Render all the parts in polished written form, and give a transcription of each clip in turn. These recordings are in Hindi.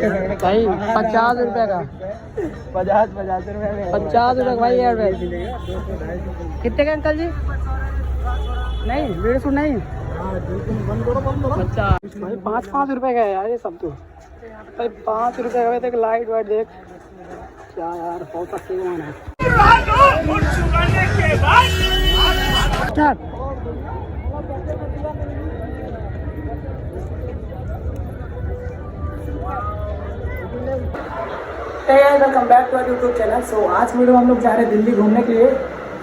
भाई 50 रुपये का 50 रुपये में 50 रुपये भाई यार कितने का अंकल जी? नहीं 150 नहीं, अच्छा भाई 5-5 रुपये का है यार ये सब। तो भाई 5 रुपये का देख, लाइट वाइट देख क्या यार, बहुत सस्ते का है। Welcome back to our YouTube channel. So आज वीडियो हम लोग जा रहे हैं दिल्ली घूमने के लिए।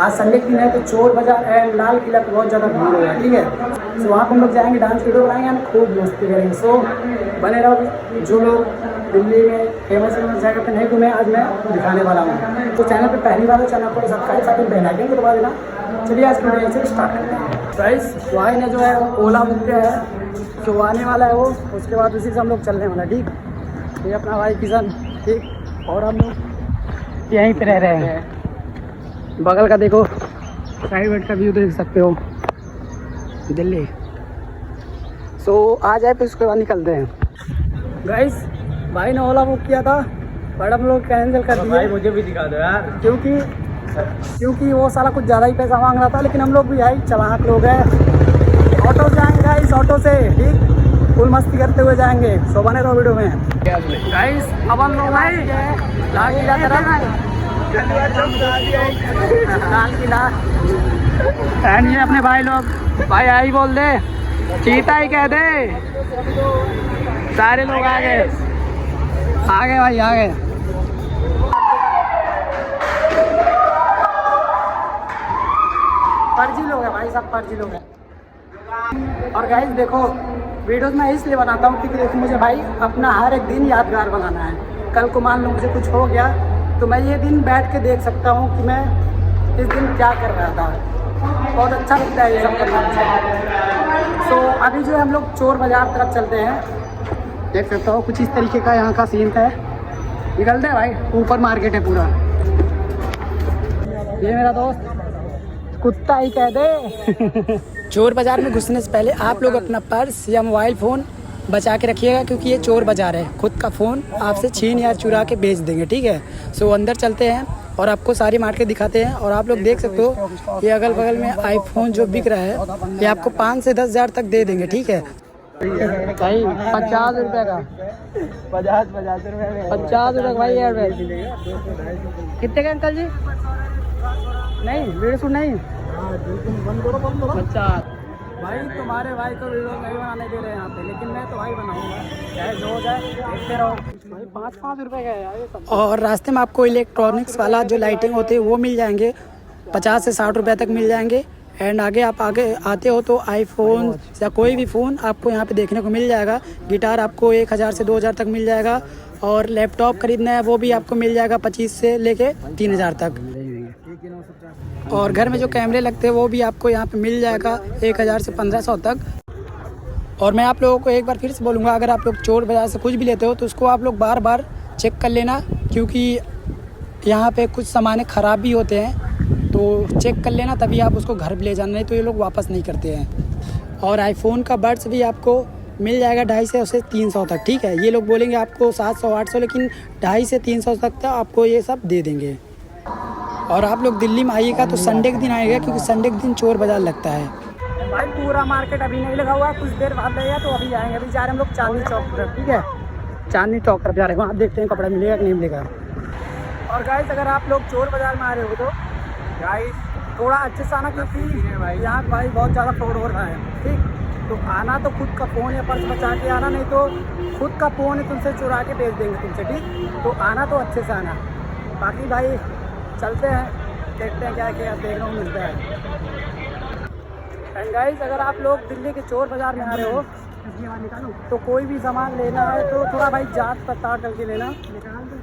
आज संडे के दिन है तो चोर बाजार एंड लाल किला पे बहुत ज़्यादा भीड़ होगा, ठीक है। सो वहाँ पर हम लोग जाएंगे, डांस वीडियो बनाएंगे, हम खूब मस्ती करेंगे। सो बने रहो। जो लोग दिल्ली में फेमस जगह पे नहीं घूमे आज मैं दिखाने वाला हूँ। तो चैनल पे पहली बार चैनल को सब्सक्राइब साथ में बेल आइकन को दबा देना। चलिए आज वीडियो से स्टार्ट करते हैं। गाइस भाई ने जो है ओला बुक किया है, जो आने वाला है वो, उसके बाद उसी से हम लोग चलने वाला, ठीक। ये अपना भाई किशन, ठीक। और हम लोग यहीं पे रह रहे हैं। बगल का देखो, साइड वाइड का व्यू देख सकते हो दिल्ली। सो आ जाए फिर उसके बाद निकलते हैं। गाइस भाई ने ओला बुक किया था बट हम लोग कैंसिल कर दिया। मुझे भी दिखा दो यार, क्योंकि वो साला कुछ ज़्यादा ही पैसा मांग रहा था। लेकिन हम लोग भी भाई चालाक लोग हैं, ऑटो से जाएंगे गाइस, ऑटो से, ठीक। फुल मस्ती करते हुए जाएंगे। सो बने रहो वीडियो में गाइस। अब हम लोग भाई लाल किला तरफ, लाल किला एंड ये अपने भाई लोग, भाई आई बोल दे, चीता ही कह दे, सारे लोग आ गए भाई, आ गए। फर्जी लोग हैं भाई, सब फर्जी लोग हैं। और गाइस देखो, वीडियोस मैं इसलिए बनाता हूँ क्योंकि देखो मुझे भाई अपना हर एक दिन यादगार बनाना है। कल को मान लो मुझे कुछ हो गया तो मैं ये दिन बैठ के देख सकता हूँ कि मैं इस दिन क्या कर रहा था। बहुत अच्छा लगता है ये सब करना मुझे। सो अभी जो है हम लोग चोर बाज़ार तरफ चलते हैं। देख सकते हो कुछ इस तरीके का यहाँ का सीन है। निकलते हैं भाई, ऊपर मार्केट है पूरा। ये मेरा दोस्त कुत्ता ही कह दे। चोर बाज़ार में घुसने से पहले आप लोग अपना पर्स या मोबाइल फ़ोन बचा के रखिएगा, क्योंकि ये चोर बाज़ार है। खुद का फ़ोन आपसे छीन या चुरा के बेच देंगे, ठीक है। सो अंदर चलते हैं और आपको सारी मार्केट दिखाते हैं। और आप लोग देख सकते हो ये अगल बगल में आईफोन जो बिक रहा है ये आपको 5 से 10 हज़ार तक दे देंगे, ठीक है भाई। 50 रुपये का 50 रुपये में 50 रुपये भाई यार। कितने का अंकल जी? नहीं 150 नहीं, अच्छा भाई तुम्हारे भाई को वीडियो नहीं बनाने दे रहे हैं यहाँ पे, लेकिन मैं तो भाई बनाऊंगा, चाहे जो हो जाए देखते रहो भाई। 5-5 रुपये का है यार ये सब। और रास्ते में आपको इलेक्ट्रॉनिक्स वाला जो लाइटिंग होती है वो मिल जाएंगे, 50 से 60 रुपये तक मिल जाएंगे। एंड आगे आप आगे आते हो तो आईफोन या कोई भी फ़ोन आपको यहाँ पे देखने को मिल जाएगा। गिटार आपको 1000 से 2000 तक मिल जाएगा। और लैपटॉप खरीदना है वो भी आपको मिल जाएगा 25 से लेके 3000 तक। और घर में जो कैमरे लगते हैं वो भी आपको यहाँ पे मिल जाएगा 1000 से 1500 तक। और मैं आप लोगों को एक बार फिर से बोलूँगा, अगर आप लोग चोर बाज़ार से कुछ भी लेते हो तो उसको आप लोग बार बार चेक कर लेना, क्योंकि यहाँ पे कुछ सामान ख़राब भी होते हैं। तो चेक कर लेना तभी आप उसको घर ले जाना, नहीं तो ये लोग वापस नहीं करते हैं। और आईफोन का बड्स भी आपको मिल जाएगा 250 से 300 तक, ठीक है। ये लोग बोलेंगे आपको 700-800, लेकिन 250 से 300 तक आपको ये सब दे देंगे। और आप लोग दिल्ली में आइएगा तो संडे के दिन आइएगा, क्योंकि संडे के दिन चोर बाज़ार लगता है भाई। पूरा मार्केट अभी नहीं लगा हुआ है, कुछ देर बाद लगेगा। तो अभी जाएंगे, अभी जा रहे हैं हम लोग चांदनी चौक तरफ, ठीक है। चांदनी चौक तरफ जा रहे हैं, वहाँ देखते हैं कपड़ा मिलेगा कि नहीं मिलेगा। और गाइस अगर आप लोग चोर बाज़ार में आ रहे हो तो गाइस थोड़ा अच्छे से आना, क्योंकि यहाँ भाई बहुत ज़्यादा फ्रॉड हो रहा है, ठीक। तो आना तो खुद का फ़ोन या पर्स बचा के आना, नहीं तो खुद का फ़ोन है तुमसे चुरा के बेच देंगे तुमसे, ठीक। तो आना तो अच्छे से आना। बाकी भाई चलते हैं, देखते हैं क्या क्या देखने को मिलता है। एंड गाइस अगर आप लोग दिल्ली के चोर बाज़ार में आ रहे हो तो कोई भी सामान लेना है तो थोड़ा भाई जांच पड़ताल करके लेना,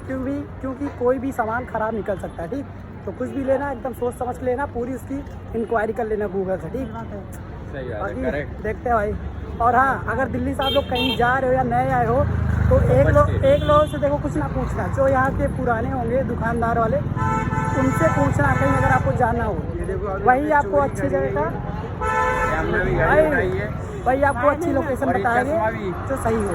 क्योंकि कोई भी सामान ख़राब निकल सकता है, ठीक। तो कुछ भी लेना एकदम सोच समझ के लेना, पूरी उसकी इंक्वायरी कर लेना गूगल से, ठीक। बाकी देखते हैं भाई। और हाँ, अगर दिल्ली से आप लोग कहीं जा रहे हो या नए आए हो तो एक लोग से देखो कुछ ना पूछना, जो यहाँ के पुराने होंगे दुकानदार वाले, उनसे पूछना कहीं अगर आपको जाना हो, वही आपको अच्छी जगह का भाई आपको अच्छी लोकेशन बताएंगे जो सही हो।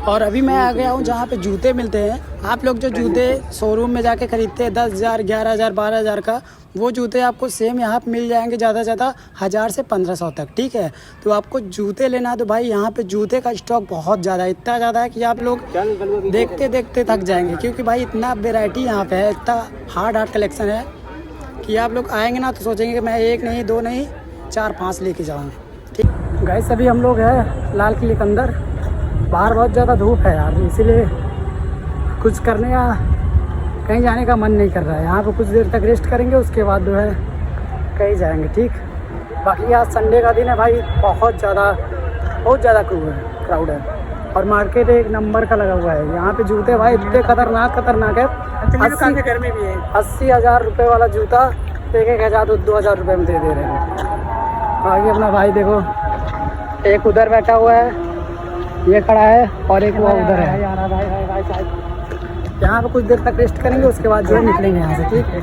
और अभी मैं आ गया हूँ जहाँ पे जूते मिलते हैं। आप लोग जो जूते शोरूम में जाके खरीदते हैं 10,000, 11,000, 12,000 का, वो जूते आपको सेम यहाँ पे मिल जाएंगे ज़्यादा से ज़्यादा 1,000 से 1,500 तक, ठीक है। तो आपको जूते लेना है तो भाई यहाँ पे जूते का स्टॉक बहुत ज़्यादा है, इतना ज़्यादा है कि आप लोग देखते देखते थक जाएंगे, क्योंकि भाई इतना वेराइटी यहाँ पे है, इतना हार्ड कलेक्शन है कि आप लोग आएंगे ना तो सोचेंगे कि मैं 1 नहीं 2 नहीं 4-5 लेके जाऊँगा, ठीक। गाइस अभी हम लोग हैं लाल किले के अंदर, बाहर बहुत ज़्यादा धूप है यार, इसीलिए कुछ करने का कहीं जाने का मन नहीं कर रहा है। यहाँ पे कुछ देर तक रेस्ट करेंगे, उसके बाद जो है कहीं जाएंगे, ठीक। बाकी आज संडे का दिन है भाई, बहुत ज़्यादा क्राउड है और मार्केट एक नंबर का लगा हुआ है। यहाँ पे जूते भाई इतने खतरनाक है। 80,000 रुपये वाला जूता 1,000 2,000 रुपये में दे रहे हैं। आगे अपना भाई देखो, एक उधर बैठा हुआ है, ये खड़ा है, और एक वो उधर है। यहाँ पे कुछ देर तक रेस्ट करेंगे, उसके बाद जो निकलेंगे यहाँ से, ठीक है।